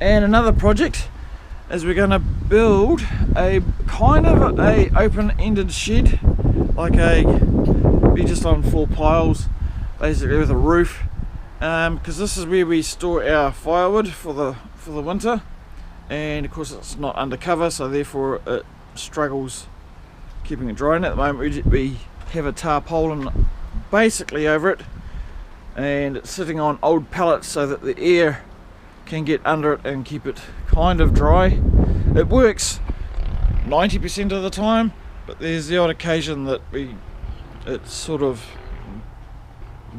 And another project is we're going to build a kind of a open-ended shed, like be just on 4 piles, basically with a roof, because this is where we store our firewood for the winter, and of course it's not undercover, so therefore it struggles keeping it dry. And at the moment we have a tarpaulin basically over it, and it's sitting on old pallets so that the air can get under it and keep it kind of dry. It works 90% of the time, but there's the odd occasion that it sort of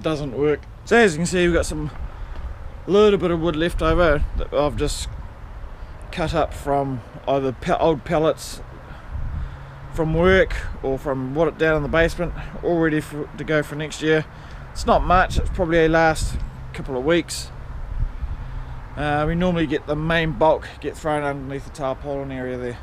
doesn't work. So as you can see, we've got a little bit of wood left over that I've just cut up from either old pallets from work or from what down in the basement, all ready to go for next year. It's not much, it's probably last couple of weeks. We normally get the main bulk get thrown underneath the tarpaulin area there.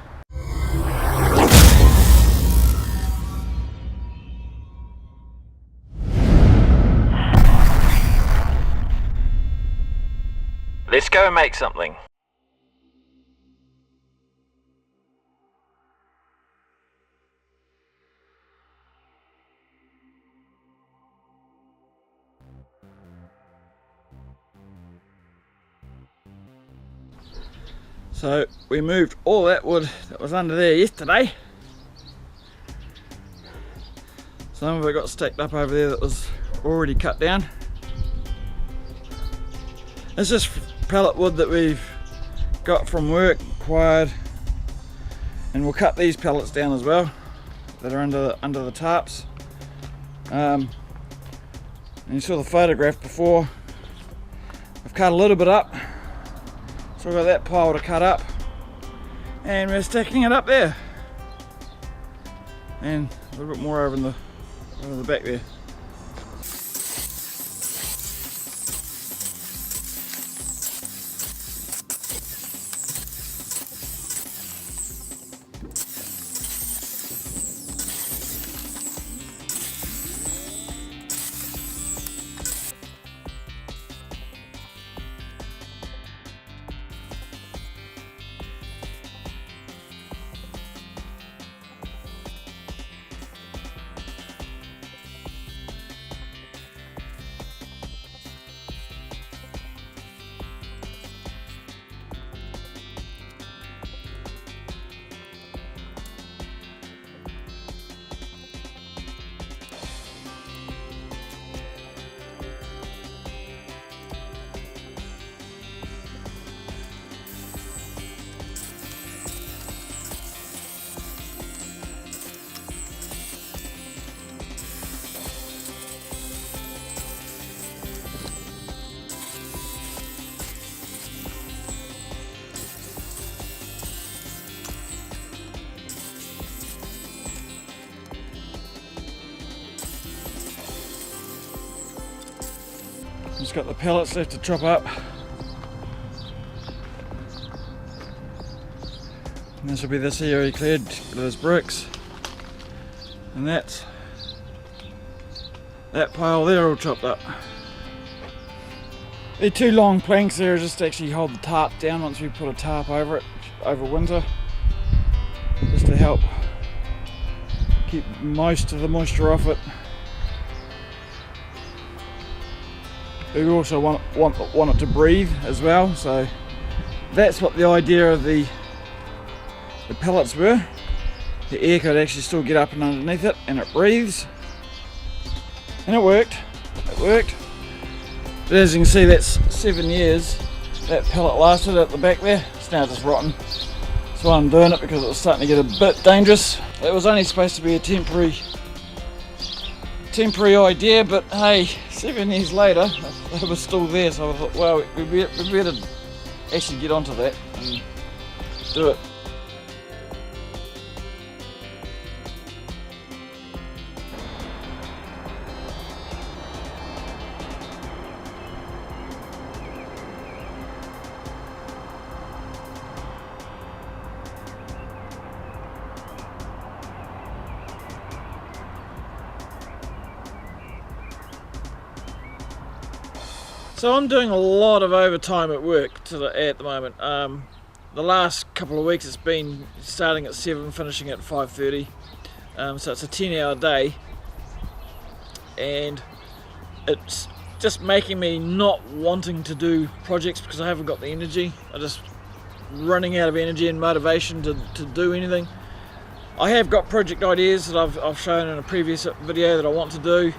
Let's go and make something. So we moved all that wood that was under there yesterday. Some of it got stacked up over there that was already cut down. It's just pallet wood that we've got from work, acquired, and we'll cut these pallets down as well that are under the tarps. And you saw the photograph before. I've cut a little bit up. So we've got that pile to cut up, and we're stacking it up there, and a little bit more over in the back there. Just got the pellets left to chop up. And this will be this area cleared, those bricks. And that pile there all chopped up. They're 2 long planks there just to actually hold the tarp down once we put a tarp over it over winter. Just to help keep most of the moisture off it. We also want it to breathe as well, so that's what the idea of the pellets were. The air could actually still get up and underneath it, and it breathes. And it worked. But as you can see, that's 7 years that pellet lasted at the back there. It's now just rotten. That's why I'm doing it, because it was starting to get a bit dangerous. It was only supposed to be a temporary idea, but hey, 7 years later it was still there, so I thought, well, we better actually get onto that and do it. So I'm doing a lot of overtime at work at the moment. The last couple of weeks it's been starting at 7, finishing at 5:30. So it's a 10-hour day, and it's just making me not wanting to do projects because I haven't got the energy. I'm just running out of energy and motivation to do anything. I have got project ideas that I've shown in a previous video that I want to do,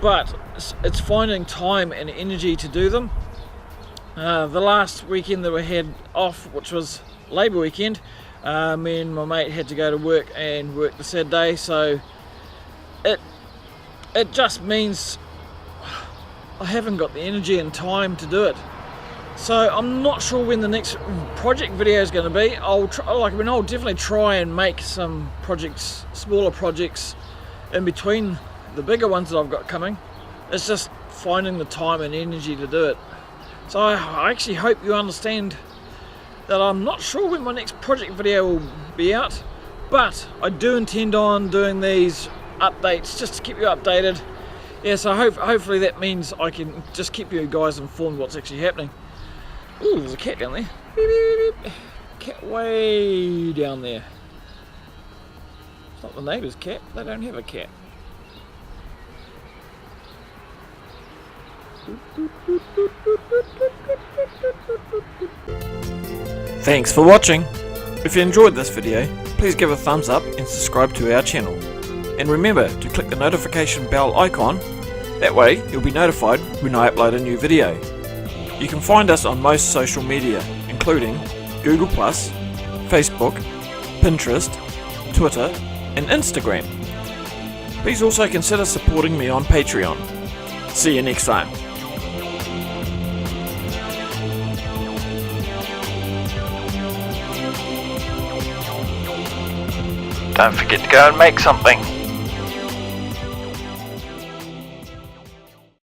but it's finding time and energy to do them. The last weekend that we had off, which was Labour weekend, me and my mate had to go to work and work the Saturday, so it just means I haven't got the energy and time to do it. So I'm not sure when the next project video is going to be. I'll definitely try and make some projects, smaller projects, in between the bigger ones that I've got coming. It's just finding the time and energy to do it. So I actually hope you understand that I'm not sure when my next project video will be out, but I do intend on doing these updates just to keep you updated. Yeah, so hopefully that means I can just keep you guys informed what's actually happening. Ooh, there's a cat down there. Beep, beep, beep. Cat way down there. It's not the neighbour's cat, they don't have a cat. Thanks for watching. If you enjoyed this video, please give a thumbs up and subscribe to our channel. And remember to click the notification bell icon, that way you'll be notified when I upload a new video. You can find us on most social media, including Google+, Facebook, Pinterest, Twitter and Instagram. Please also consider supporting me on Patreon. See you next time. Don't forget to go and make something.